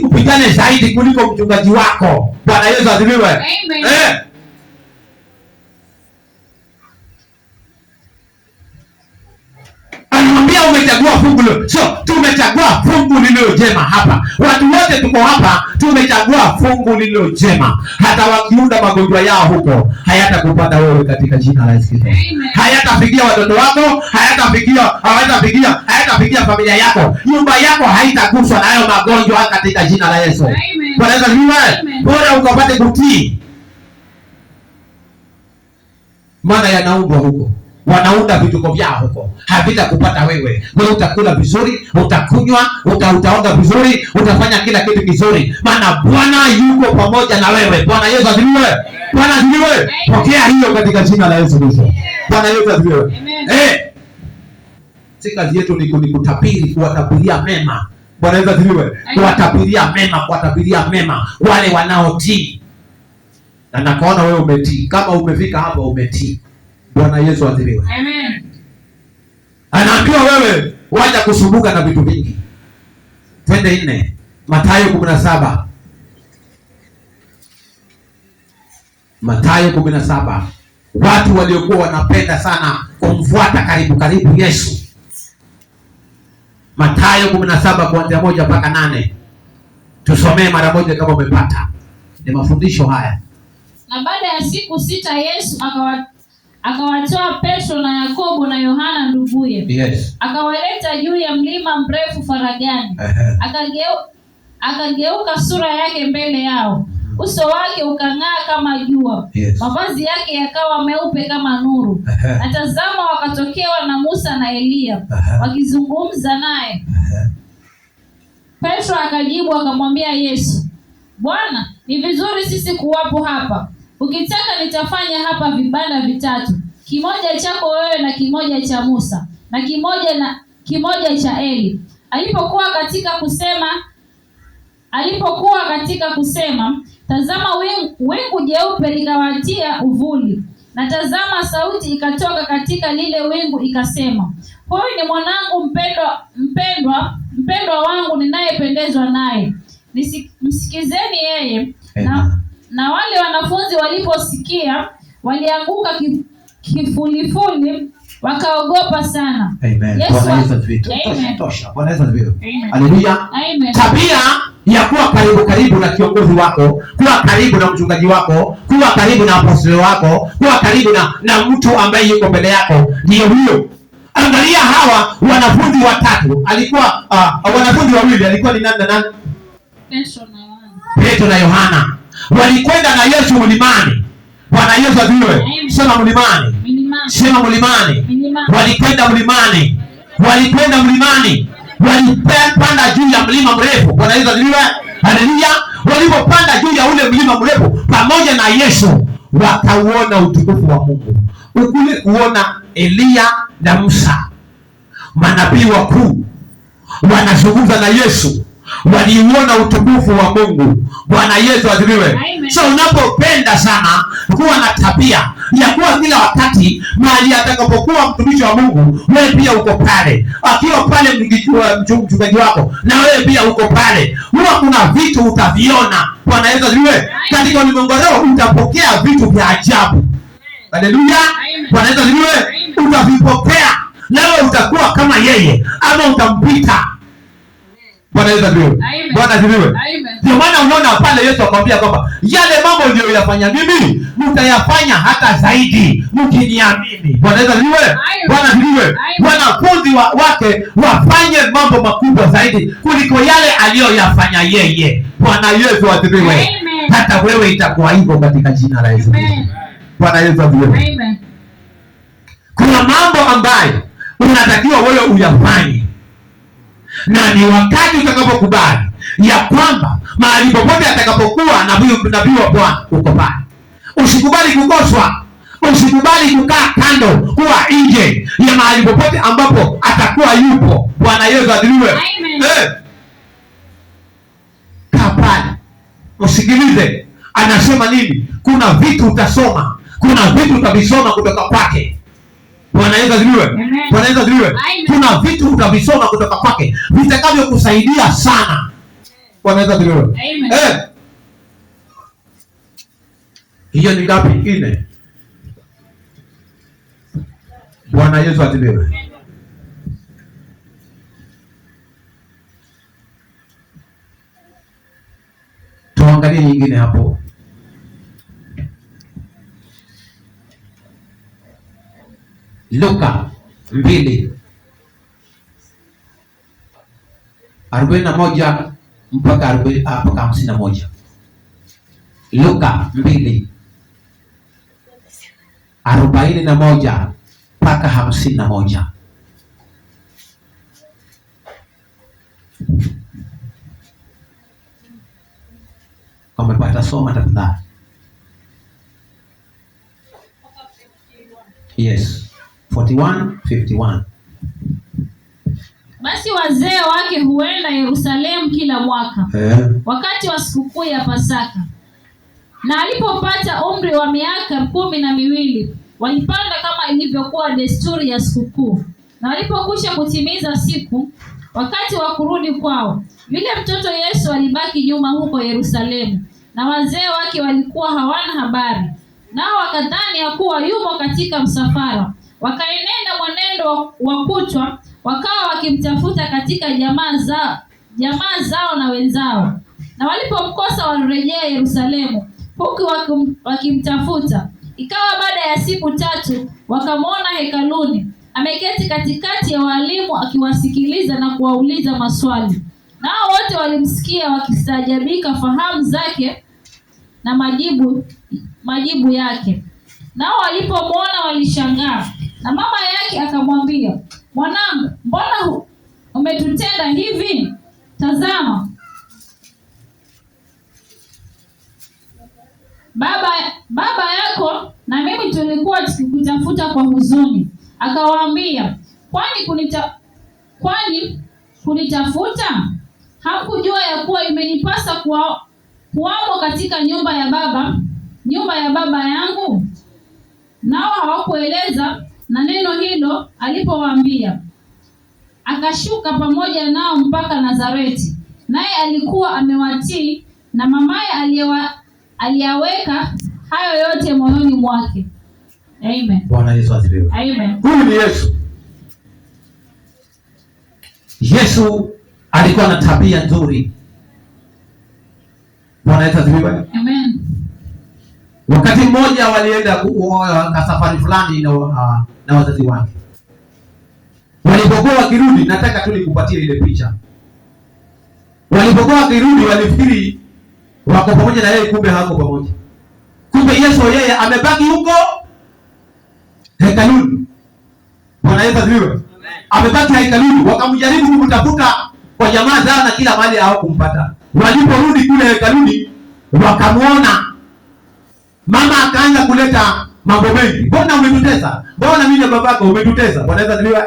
Upigane zaidi kuliko mchungaji wako. Bwana Yesu asifiwe. Anamwambia Tumechagua fungu lilo. So, tumechagua fungu lililo jema hapa. Watu wote tuko hapa, tumechagua fungu lililo jema. Hata wakiunda magonjwa yao huko, hayatakupata wewe katika jina la Yesu Kristo. Hayatafikia watoto wako, hayatafikia familia yako. Nyumba yako haitaguswa na hayo magonjwa katika jina la Yesu. Bwana Yesu asifiwe. Bora ukapate kutii. Maana yanaundwa huko. Wanaunda vituko vyao huko. Havitakupata wewe. Wewe utakula vizuri, utakunywa, utaoga vizuri, utafanya kila kitu kizuri. Maana Bwana yuko pamoja na wewe. Bwana Yesu asifiwe. Bwana asifiwe. Pokea hiyo katika jina la Yesu Kristo. Bwana Yesu asifiwe. Si kazi yetu ni kutapiri, kuwatapiria mema. Bwana Yesu asifiwe. Kuwatapiria mema wale wanaotii. Na nakaona wewe umetii. Kama umefika hapa umetii. Bwana Yesu asifiwe. Amen. Anaambiwa wewe wacha kusumbuka na vitu vingi. Twende 4. Mathayo 17. Mathayo 17. Watu waliokuwa wanapenda sana kumfuata karibu Yesu. Mathayo 17 kuanzia 1 mpaka 8. Tusomee mara moja kama umepata. Ni mafundisho haya. Na baada ya siku 6 Yesu akawatoa Petro na Yakobo na Yohana nduguye. Yes. Akawaleta juu ya mlima mrefu faragani. Akageuka sura yake mbele yao. Uso wake ukang'aa kama jua. Yes. Mavazi yake yakawa meupe kama nuru. Na tazama, wakatokewa na Musa na Eliya wakizungumza naye. Petro akajibu akamwambia Yesu, Bwana, ni vizuri sisi kuwapo hapa. Ukitaka nitafanya hapa vibanda vitatu, kimoja chako wewe na kimoja cha Musa na kimoja cha Eli. Alipokuwa katika kusema, tazama wingu jeupe likawatia uvuli. Na tazama, sauti ikatoka katika lile wingu ikasema, huyu ni mwanangu mpendwa wangu ninayependezwa naye. Msikizeni yeye. Na wale wanafunzi waliposikia walianguka kifulifuli wakaogopa sana. Amen. Tosha. Bwana Yesu asifiwe. Haleluya. Tabia ya kuwa karibu na kiongozi wako, kuwa karibu na mchungaji wako, kuwa karibu na apostoli wako, kuwa karibu na mtu ambaye yuko mbele yako, ndio huyo. Angalia hawa wanafunzi watatu, alikuwa wanafunzi wawili, alikuwa ni nani na nani? Petro na Yohana. Walikwenda na Yesu mlimani. Bwana Yesu asifiwe. Sema mlimani. Sema mlimani. Walikwenda mlimani. Walipanda juu ya mlima mrefu. Bwana Yesu asifiwe. Haleluya. Walipopanda juu ya ule mlima mrefu pamoja na Yesu, wakauona utukufu wa Mungu. Ukule kuona Eliya na Musa, manabii wakuu, wanazungumza na Yesu. Waliuona utukufu wa Mungu. Bwana Yesu asifiwe. So unapopenda sana kuwa na tabia ya kuwa kila wakati mahali atakapokuwa mtumishi wa Mungu, wewe pia uko pale. Akiwa pale mchungaji wako, na wewe pia uko pale. Huwa kuna vitu utaviona. Bwana Yesu asifiwe. Katika ulimwengu leo utapokea vitu vya ajabu. Haleluya. Bwana Yesu asifiwe. Utavipokea. Nawe utakuwa kama yeye ama utampita. Bwana Yesu asifiwe. Bwana asifiwe. Ndio maana unaona pale Yesu akamwambia kwamba yale mambo ndio yafanya mimi, mtayafanya hata zaidi mkiniamini. Bwana Yesu asifiwe. Bwana asifiwe. Wanafunzi wake wafanye mambo makubwa zaidi kuliko yale aliyoyafanya yeye. Bwana Yesu asifiwe. Hata wewe itakuwa hivyo katika jina la Yesu. Bwana Yesu asifiwe. Kuna mambo ambayo unatakiwa wewe uyafanye, na ni wakati utakapokubali ya kwamba mahali popote atakapokuwa nabii wa Bwana uko pale. Usikubali kukoswa. Usikubali kukaa kando, kuwa nje ya mahali popote ambapo atakuwa yupo. Bwana Yesu asifiwe. Kaa pale. Usikilize anasema nini. Kuna vitu utasoma. Kuna vitu utavisoma kutoka kwake. Bwana Yesu asifiwe. Bwana Yesu asifiwe. Kuna vitu utavisoma kutoka kwake vitakavyokusaidia sana. Bwana Yesu asifiwe. Hiyo ni ngapi? 4. Bwana Yesu asifiwe. nyingine hapo. Luka 2:41 mpaka 51. Luka 2:41 mpaka 51. Kama umepata soma tafadhali. Yes. 41:51. Basi wazee wake huenda Yerusalemu kila mwaka wakati wa sikukuu ya Pasaka. Na alipopata umri wa miaka 12, walipanda kama ilivyokuwa desturi ya sikukuu. Na walipokwisha kutimiza siku, wakati wa kurudi kwao, yule mtoto Yesu alibaki nyuma huko Yerusalemu, na wazee wake walikuwa hawana habari. Nao wakadhani ya kuwa yumo katika msafara. Wakaenenda mwenendo wa kutwa, wakawa wakimtafuta katika jamaa zao na wenzao. Na walipomkosa walirejea Yerusalemu, huku wakimtafuta. Ikawa baada ya siku 3, wakamwona hekaluni, ameketi katikati ya walimu akiwasikiliza na kuwauliza maswali. Nao wote walimsikia wakistaajabika fahamu zake na majibu yake. Nao walipomwona walishangaa. Na mama yake akamwambia, "Mwanangu, mbona umetutenda hivi? Tazama, baba yako na mimi tulikuwa tukikutafuta kwa huzuni." Akawaambia, kwani kunitafuta? Hamkujua ya kuwa imenipasa kuwamo katika nyumba ya baba yangu? Nao hawakueleza na neno hilo alipowaambia. Akashuka pamoja nao mpaka Nazareti, naye alikuwa amewatii, na mamaye aliyaweka hayo yote moyoni mwake. Amen. Bwana Yesu asifiwe. Amen. Huyu ni Yesu. Yesu alikuwa na tabia nzuri. Bwana Yesu asifiwe. Amen. Wakati mmoja walienda kwa safari fulani na wazazi wake. Walipokuwa wakirudi, nataka tu nikupatie ile picha. Walipokuwa wakirudi walifikiri wako pamoja na yeye, kumbe hako pamoja. Kumbe Yesu yeye amebaki huko hekaluni. Bwana Yesu asifiwe. Amebaki hekaluni. Wakamjaribu kumtafuta kwa jamaa zao na kila mahali hawakumpata. Waliporudi kule hekaluni wakamwona. Mama akaanza kuleta mambo mengi. Mbona umetutesa? Mbona mimi na babako umetutesa? Bwana Yesu asifiwe.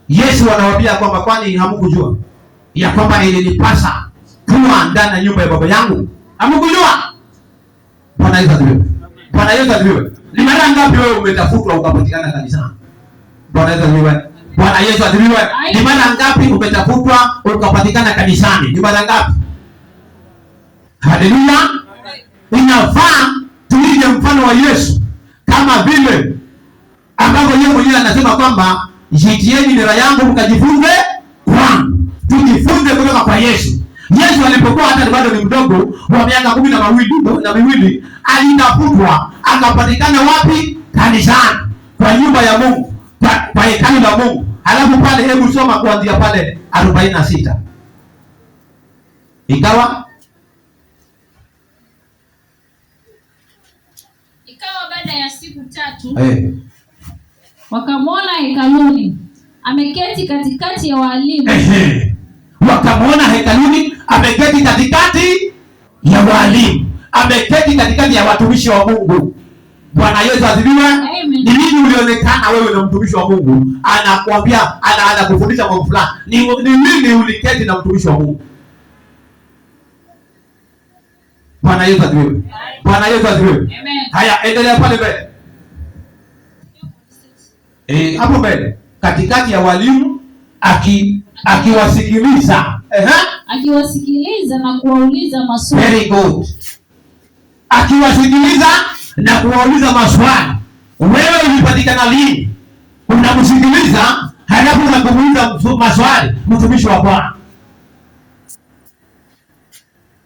Yesu anawaambia kwamba kwani hamkujua ya kwamba ilinipasa kuwa ndani ya nyumba ya baba yangu? Hamkujua? Bwana Yesu asifiwe. Bwana Yesu asifiwe. Ni mara ngapi wewe umetafutwa ukapatikana kanisani? Bwana Yesu asifiwe. Bwana Yesu asifiwe. Ni mara ngapi umetafutwa ukapatikana kanisani? Ni mara ngapi? Haleluya. Inafaa tuige mfano wa Yesu, kama vile ambavyo yeye mwenyewe anasema kwamba jitieni nira yangu mkajifunze kwangu. Tujifunze kutoka kwa Yesu. Yesu alipokuwa hata bado ni mdogo wa miaka 12 alitafutwa akapatikana wapi? Kanisani, kwa nyumba ya Mungu, kwa hekalu la Mungu. Halafu pale, hebu soma kuanzia pale 46. Ikawa baada ya siku 3, wakamwona hekaluni ameketi katikati ya walimu. Wakamwona hekaluni ameketi katikati ya walimu, ameketi katikati ya watumishi wa Mungu. Bwana Yesu asifiwe. Ni nini ulionekana wewe na mtumishi wa Mungu? Anakuambia, anakufundisha mambo fulani. Ni nini uliketi na mtumishi wa Mungu? Bwana Yesu asifiwe. Bwana Yesu asifiwe. Haya, endelea pale mbele. Hapo mbele, katikati ya walimu akiwasikiliza. Akiwasikiliza na kuwauliza maswali. Very good. Akiwasikiliza na kuwauliza maswali. Wewe ulipatikana lini? Unamsikiliza halafu unakuuliza maswali, mtumishi wa Bwana.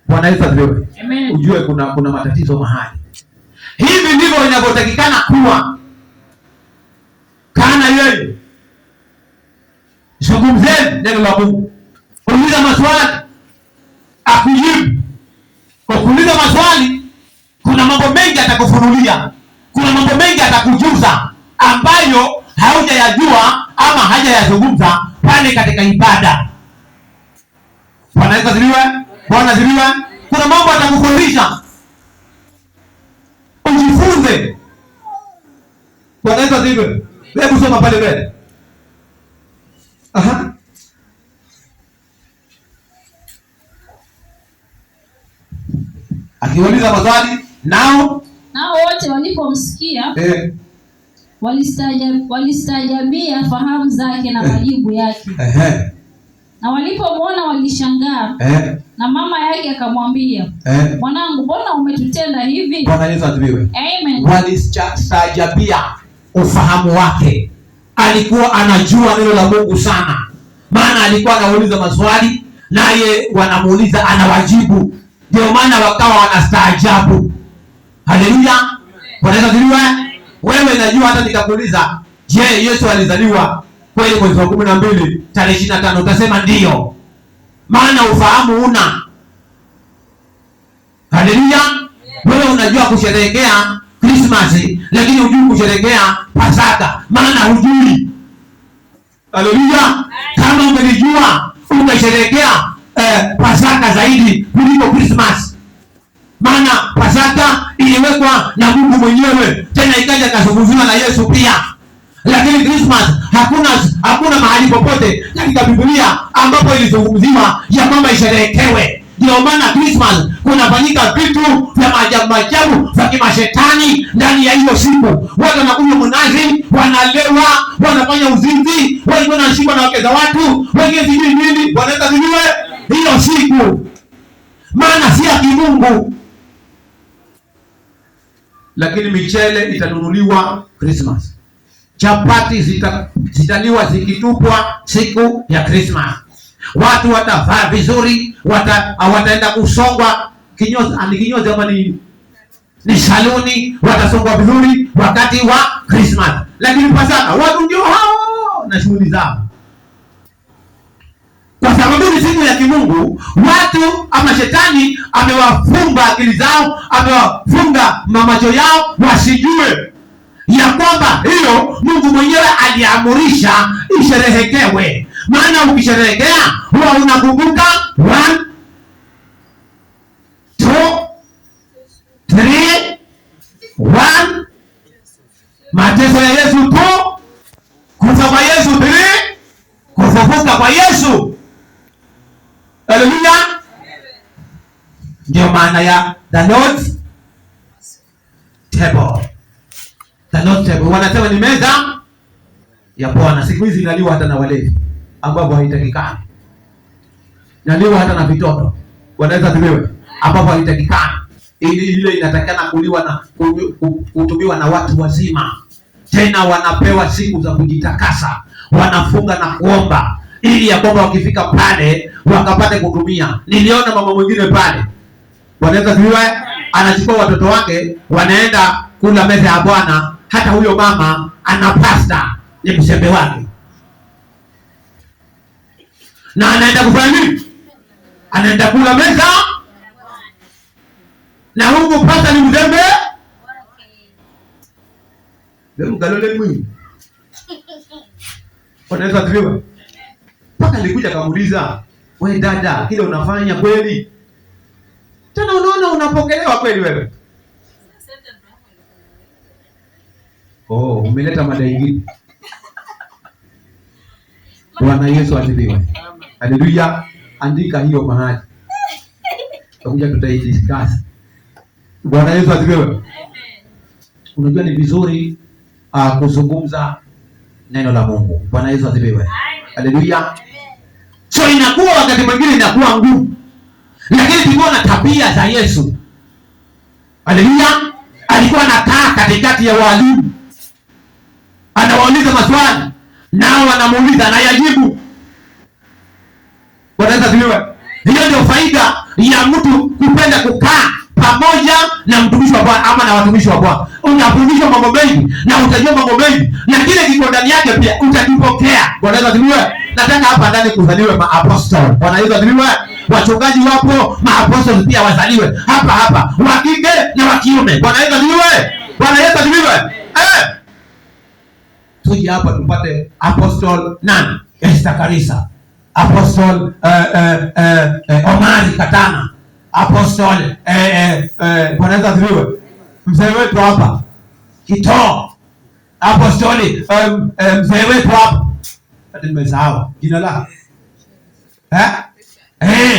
Bwana Yesu asifiwe. Amen. ujue kuna matatizo mahali. Hivi ndivyo inavyotakikana kuwa. Kana yeye, zungumzeni neno la Mungu, uliza maswali akujibu. Kwa kuuliza maswali, kuna mambo mengi atakufunulia, kuna mambo mengi atakujuza ambayo haujayajua ama hajayazungumza pale katika ibada. Bwana Yesu asifiwe. Bwana asifiwe. Kuna mambo atakufundisha ujifunze. Bwana Yesu asifiwe. Hebu soma pale mbele. Aha. Akiuliza maswali nao wote walipomsikia walistaajabia fahamu zake na majibu yake. Na walipomwona walishangaa. Na mama yake akamwambia, mwanangu, mbona umetutenda hivi? Bwana Yesu asifiwe. Amen. Walistaajabia ufahamu wake. Alikuwa anajua neno la Mungu sana, maana alikuwa anauliza maswali naye wanamuuliza anawajibu. Ndio maana wakawa wanastaajabu. Haleluya. Bwana Yesu asifiwe. Wewe najua hata nikakuuliza, je, Yesu alizaliwa kweli mwezi wa 12 tarehe 25? Utasema ndio, maana ufahamu una. Haleluya. Wewe unajua kusherehekea Christmas lakini hujui kusherehekea Pasaka, maana hujui. Haleluya. Kama ungelijua ungesherehekea Pasaka zaidi kuliko Christmas, maana Pasaka iliwekwa na Mungu mwenyewe, tena ikaja kazungumziwa na Yesu pia. Lakini Christmas hakuna mahali popote katika Biblia ambapo ilizungumziwa ya kwamba isherehekewe. Ndio maana Christmas kunafanyika vitu vya maajabu vya kimashetani ndani ya hiyo siku. Watu wanakunywa mnazi, wanalewa, wanafanya uzinzi, wengine wanashikwa na wake za watu, wengine sijui nini. Wanaweza ziviwe hiyo siku, maana si ya kimungu. Lakini michele itanunuliwa Christmas, chapati zitaliwa zikitupwa siku ya Christmas. Watu watavaa vizuri, wataenda kusongwa kinyozi ama ni saluni, watasongwa vizuri wakati wa Christmas. Lakini Pasaka watu ndio hao na shughuli zao, kwa sababu ni siku ya kimungu. Watu ama shetani amewafunga akili zao, amewafunga macho yao wasijue ya kwamba hiyo Mungu mwenyewe aliamurisha isherehekewe. Maana ukisherehekea huwa unakumbuka 1 2 3 1 mateso ya Yesu tu, kufa kwa Yesu 3, kufufuka kwa Yesu. Haleluya. Ndio maana ya the Lord's table. The Lord's table wanasema ni meza ya Bwana. Siku hizi inaliwa hata na walevi ambapo haitakikani, inaliwa hata na vitoto, wanaweza zilewe ambapo haitakikani. Ile inatakikana kuliwa na kutumiwa na watu wazima. Tena wanapewa siku za kujitakasa, wanafunga na kuomba ili ya kwamba wakifika pale wakapate kutumia. Niliona mama mwingine pale, wanaweza zilewe, anachukua watoto wake wanaenda kula meza ya Bwana. Hata huyo mama ana pasta ni msembe wake, na anaenda kufanya nini? Anaenda kula meza, na huko pasta ni msembe leo galole mwingi. Wanaweza zilewe. Paka nilikuja kamuuliza, wewe dada, kile unafanya kweli? Tena unaona unapokelewa kweli wewe? Oh, umeleta mada nyingine. Bwana Yesu asifiwe. Haleluya. Andika hiyo mahali, tutakuja tutaidiscuss. Bwana Yesu asifiwe. Unajua ni vizuri kuzungumza neno la Mungu. Bwana Yesu asifiwe. Haleluya. So inakuwa wakati mwingine inakuwa ngumu, lakini tukiona tabia za Yesu. Haleluya. Alikuwa anakaa katikati ya walimu, anawauliza maswali, nao wanamuuliza na yajibu. Bwana Yesu asifiwe. Hiyo ndio faida ya mtu kupenda kukaa pamoja na mtumishi wa Bwana ama na watumishi wa Bwana. Unafundishwa mambo mengi na utajua mambo mengi, na kile kiko ndani yake pia utakipokea. Bwana Yesu asifiwe. Nataka hapa ndani kuzaliwe maapostoli. Bwana Yesu asifiwe. Wachungaji wapo, maapostoli pia wazaliwe hapa, wa kike na wa kiume. Bwana Yesu asifiwe. Bwana Yesu asifiwe. Tuje hapa tupate apostol nani? Esther Karisa, apostol Omari Katana, apostol Bwana Yesu asifiwe. Mzee wetu hapa Kitoo, apostoli mzee wetu hapa, hata nimesahau jina lake,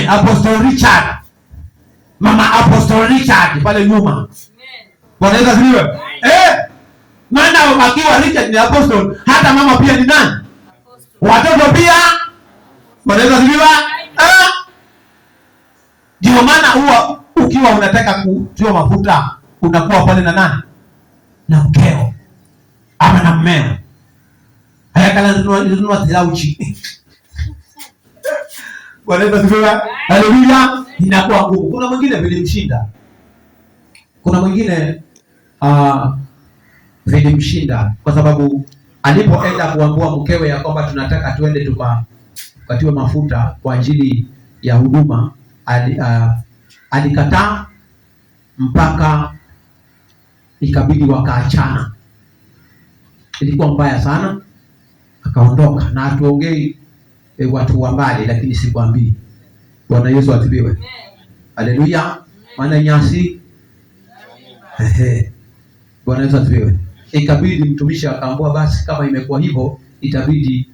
apostol Richard, mama apostol Richard pale nyuma. Bwana Yesu asifiwe. Maana akiwa Richard ni apostol, hata mama pia ni nani? Watoto pia. Bwana Yesu asifiwe. Ndio maana huwa ukiwa unataka kutiwa mafuta unakuwa pale na nani? Na mkeo ama na mmeo. Haya kana nunua tilauchi. Bwana Yesu asifiwe. Haleluya. Inakuwa ngumu. Kuna mwingine vilimshinda. Kuna mwingine vilimshinda kwa sababu alipoenda kuambua mkewe ya kwamba tunataka tuende tukatiwe mafuta kwa ajili ya huduma, alikataa mpaka ikabidi wakaachana. Ilikuwa mbaya sana, akaondoka. Na hatuongei watu wa mbali, lakini sikwambii. Bwana Yesu asifiwe. Haleluya. Maana nyasi Bwana Yesu asifiwe. Ikabidi mtumishi akaambua, basi kama imekuwa hivyo itabidi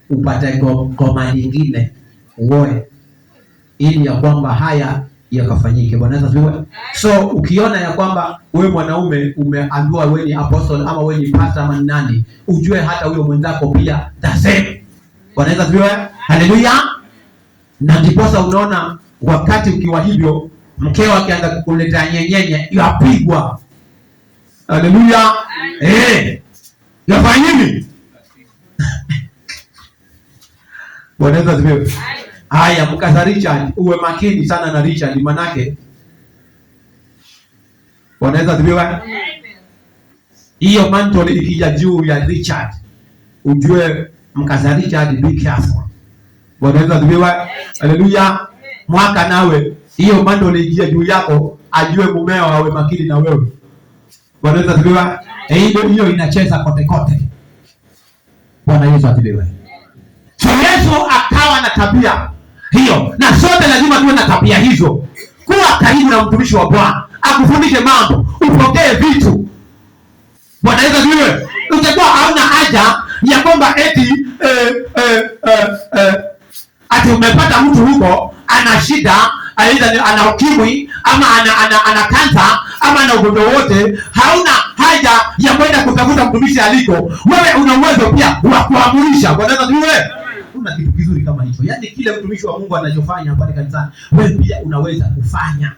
upate ngoma nyingine uoe, ili ya kwamba haya yakafanyike. Bwana Yesu asifiwe. So ukiona ya kwamba wewe mwanaume umeambiwa wewe ni apostle ama wewe ni pastor ama nani, ujue hata huyo mwenzako pia the same. Bwana Yesu asifiwe. Haleluya. Na ndiposa unaona wakati ukiwa hivyo, mkeo akianza kukuletea nyenyenye, yapigwa. Haleluya. Yafanya nini? Bwana Yesu asifiwe. Haya, mkasa Richard, uwe makini sana na Richard, manake Bwana Yesu asifiwe. Hiyo mantle ikija juu ya Richard, ujue mkasa Richard, be careful. Bwana Yesu asifiwe. Haleluya. Mwaka nawe hiyo mantle ikija juu yako, ajue mumeo awe makini na wewe. Bwana Yesu asifiwe. Hiyo inacheza kote kote. Bwana Yesu asifiwe. So Yesu akawa na tabia hiyo, na sote lazima tuwe na tabia hizo. Kuwa karibu na mtumishi wa Bwana, akufundishe mambo, upokee vitu. Bwana Yesu asifiwe. Utakuwa hauna haja ya kwamba ati umepata mtu huko ana shida, aidha ana ukimwi ama ana kansa ama ana ugonjwa wote, hauna haja ya kwenda kutafuta mtumishi aliko. Wewe una uwezo pia wa kuamurisha. Bwana Yesu asifiwe. Kuna kitu kizuri kama hicho. Yaani kile mtumishi wa Mungu anachofanya pale kanisani, wewe pia unaweza kufanya.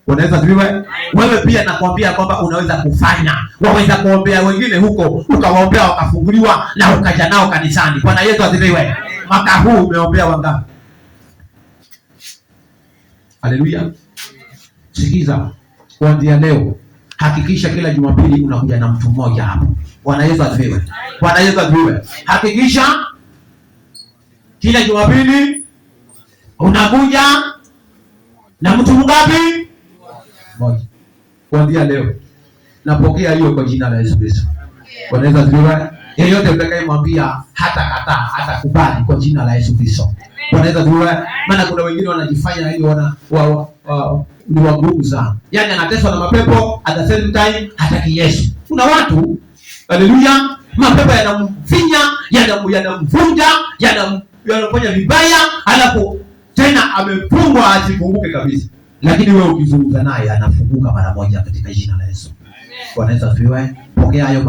Bwana Yesu asifiwe. Wewe pia nakwambia kwamba unaweza kufanya. Waweza kuombea wengine huko, ukawaombea wakafunguliwa na ukaja nao kanisani. Bwana Yesu asifiwe. Mwaka huu umeombea wangapi? Haleluya. Sikiza, kuanzia leo hakikisha kila Jumapili unakuja na mtu mmoja hapo. Bwana Yesu asifiwe. Bwana Yesu asifiwe. Hakikisha kila Jumapili unakuja na mtu mgapi? Mmoja. Kuanzia leo napokea hiyo kwa jina la Yesu Kristo. Bwana Yesu asifiwe. Yeyote utakayemwambia hata kataa, hata kubali kwa jina la Yesu Kristo. Bwana Yesu asifiwe. Maana kuna wengine wanajifanya ili ni wagumu sana. Yaani anateswa na mapepo, at the same time hataki Yesu. Kuna watu, haleluya, mapepo yanamfinya, yanamvunja, yanafanya vibaya, alafu tena amefungwa asifunguke kabisa. Lakini wewe ukizungumza naye anafunguka mara moja katika jina la Yesu. Bwana Yesu asifiwe. Pokea hayo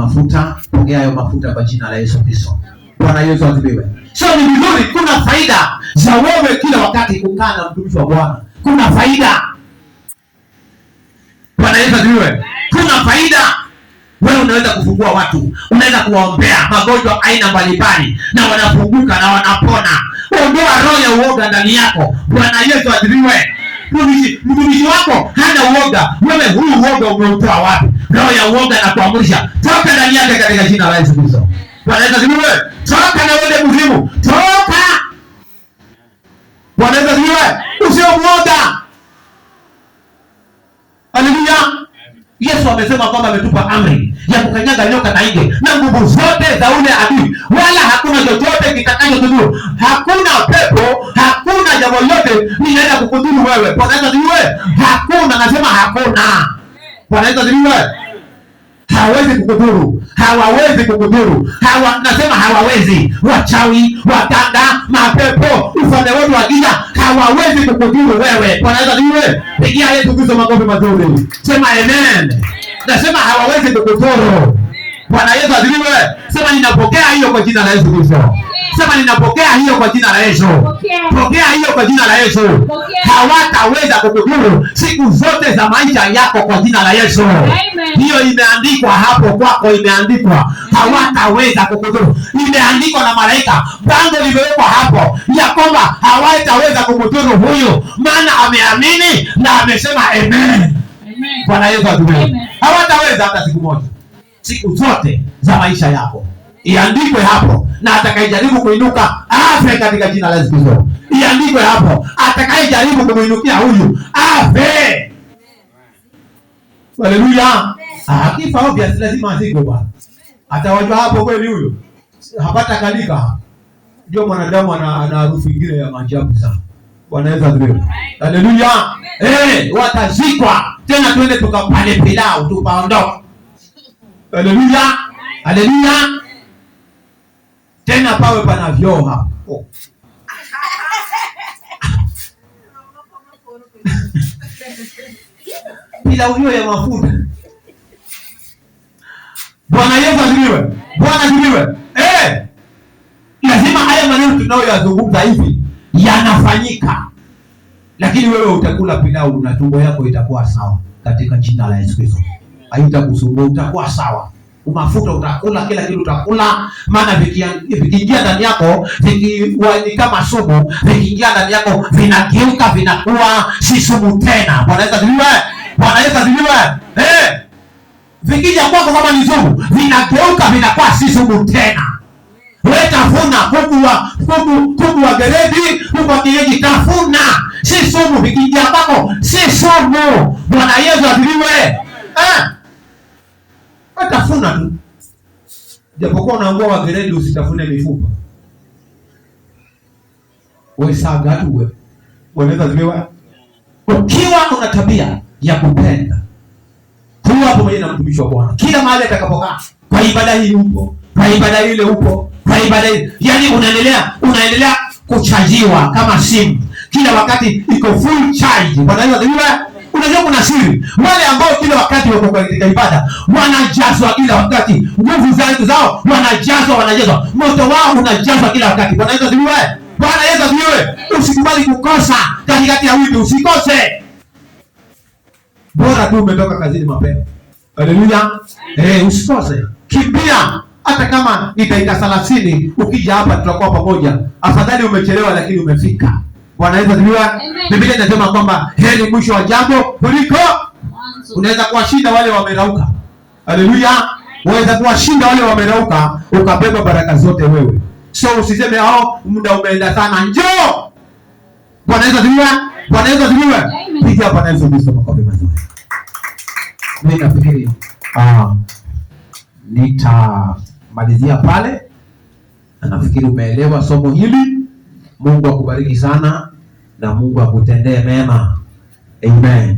mafuta kwa jina la Yesu Kristo. Bwana Yesu asifiwe. So ni vizuri, kuna faida za wewe kila wakati kukaa na mtumishi wa Bwana. Kuna faida. Bwana Yesu asifiwe. Kuna faida. Wewe unaweza kufungua watu, unaweza kuwaombea magonjwa aina mbalimbali na wanafunguka na wanapona. Ondoa roho ya uoga ndani yako. Bwana Yesu asifiwe. mtumishi wako hana uoga. Wewe huyu uoga umeutoa wapi? Roho ya uoga na kuamrisha toka ndani yake katika jina la Yesu Kristo. Bwana Yesu asifiwe. Toka na wewe mzimu, toka. Bwana Yesu asifiwe. Usio muoga. Haleluya. Yesu amesema kwamba ametupa amri ya kukanyaga nyoka na nge na nguvu zote za ule adui, wala hakuna chochote kitakachokudhuru. Hakuna pepo, hakuna jambo lolote linaenda kukudhuru wewe. Bwana Yesu asifiwe. Hakuna, nasema hakuna. Bwana Yesu asifiwe. Hawezi kukudhuru, hawawezi kukudhuru. Nasema hawawezi. Wachawi, waganga, mapepo, ufalme wote wa giza hawawezi kukudhuru wewe. Bwana Yesu asifiwe. Pigia Yesu Kristo makofi mazuri. Sema amen. Nasema hawawezi kukudhuru. Bwana Yesu asifiwe. Sema ninapokea hiyo kwa jina la Yesu Kristo. Sema ninapokea hiyo kwa jina la Yesu. Pokea hiyo kwa jina la Yesu. Hawataweza kukudhuru siku zote za maisha yako kwa jina la Yesu. Hiyo imeandikwa hapo kwako, imeandikwa. Hawataweza kukudhuru. Imeandikwa na malaika. Bango limewekwa hapo ya kwamba hawataweza kukudhuru huyu, maana ameamini na amesema amen. Bwana Yesu asifiwe. Hawataweza hata siku moja. Siku zote za maisha yako. Iandikwe hapo, na atakayejaribu kuinuka afe katika jina la Yesu Kristo. Iandikwe hapo, atakayejaribu kumuinukia huyu afe. Haleluya. Akifa obvious lazima azikwe bwana. Atawajua hapo kweli huyo. Hapata kalika. Ndio mwanadamu ana harufu nyingine ya maajabu sana. Bwana Yesu asifiwe. Haleluya. Watazikwa. Tena twende tukapale pilau tupaondoka. Haleluya. Haleluya. Tena pawe pana vyoo hapo. Pilau hiyo ya mafuta. Bwana Yesu asifiwe. Bwana asifiwe. Lazima haya maneno tunayoyazungumza hivi yanafanyika. Lakini wewe utakula pilau na tumbo yako itakuwa sawa katika jina la Yesu Kristo. Haitakusumbua, utakuwa sawa. Mafuta utakula, kila kitu utakula, maana vikiingia ndani yako ni kama sumu. Vikiingia ndani yako vinageuka, vinakuwa si sumu tena. Bwana Yesu asifiwe. Bwana Yesu asifiwe. Vikija kwako kama ni sumu, vinageuka, vinakuwa si sumu tena. Wewe tafuna kuku wa geredi, kuku wa kienyeji, tafuna, si sumu. Vikiingia kwako si sumu. Bwana Yesu asifiwe. Tafuna tu. Japokuwa unaambia wa geredi usitafune mifupa. Wewe saga tu wewe. Unaweza zimewa. Ukiwa una tabia ya kupenda. Huwa pamoja na mtumishi wa Bwana. Kila mahali atakapokaa. Kwa ibada hii upo. Kwa ibada ile upo. Kwa ibada hii. Yaani unaendelea kuchajiwa kama simu. Kila wakati iko full charge. Bwana Yesu asifiwe. Unajua kuna siri. Wale ambao kila wakati wako katika ibada, wanajazwa kila wakati. Nguvu zao wanajazwa. Moto wao unajazwa kila wakati. Bwana Yesu asifiwe. Bwana Yesu asifiwe. Usikubali kukosa katikati ya wiki, usikose. Bora tu umetoka kazini mapema. Haleluya. Usikose. Kimbia. Hata kama ni dakika 30 ukija hapa tutakuwa pamoja. Afadhali umechelewa lakini umefika. Bwana Yesu asifiwe. Biblia inasema kwamba heri mwisho wa jambo kuliko mwanzo. Unaweza kuwashinda wale wamerauka. Haleluya. Unaweza kuwashinda wale wamerauka ukabeba baraka zote wewe. So usiseme muda umeenda sana. Njoo. Bwana Yesu asifiwe. Bwana Yesu asifiwe. Piga Bwana Yesu Kristo makofi mazuri. Mimi nafikiri nitamalizia pale. Nafikiri umeelewa somo hili. Mungu akubariki sana na Mungu akutendee mema. Amen.